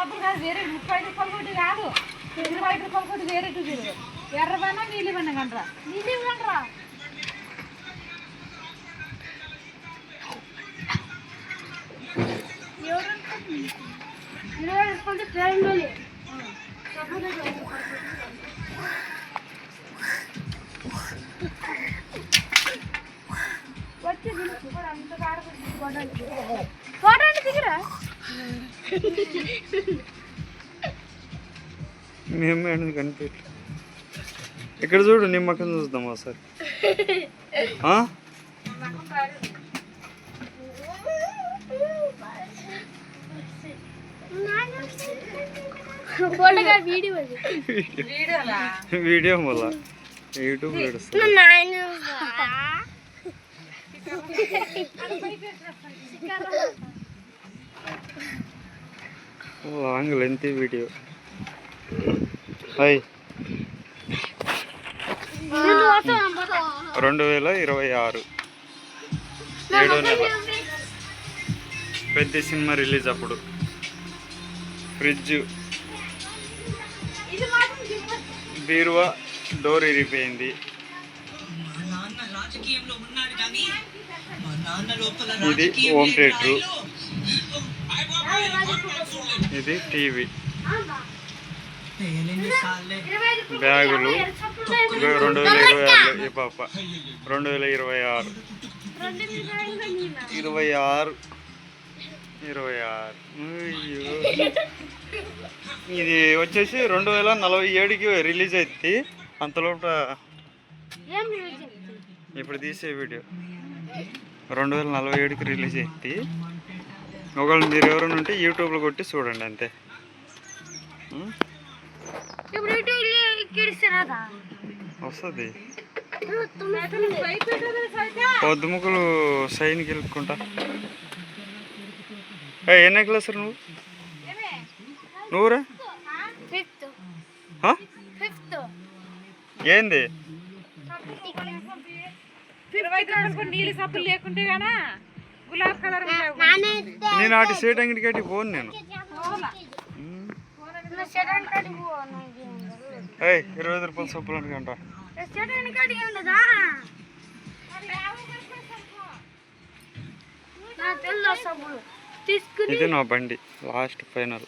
సబ్బులు కాదు వేరే 30 రూపాయలు కొట్టి కాదు 25 రూపాయలు కొట్టి వేరే చూసారు ఎర్రబన్నా నీలిబన్నా కంటరా నీలి కంటరా మేము కనిపించ ఇక్కడ చూడు నిమ్మకం చూద్దాం ఒకసారి వీడియో మళ్ళా YouTube long length video hi 2026 7వ నెల పెద్ద సినిమా రిలీజ్ అప్పుడు ఫ్రిడ్జ్ బీరువా డోర్ ఇరిగిపోయింది ఇది హోమ్ థియేటరు ఇది టీవీ బ్యాగులు 2026 ఈ పాప 2026 ఇది వచ్చేసి 2047కి రిలీజ్ అవుతుంది అంతలోపల ఇప్పుడు తీసే వీడియో 2047కి రిలీజ్ అవుతుంది ఒకవేళ మీరు ఎవరైనా ఉంటే యూట్యూబ్లో కొట్టి చూడండి అంతే వస్తుంది పొద్దుముకులు సైన్కి వెళ్ళుకుంటా ఎన్ని క్లాస్ నువ్వురా ఏంది నీళ్ళు సబ్బులు లేకుంటే గానా గులాబ్ కలర్ నేను అటు షర్ట్ అంగడికి పోను నేను 25 రూపాయలు సబ్బులు అనుకుంటా ఇది నా బండి లాస్ట్ ఫైనల్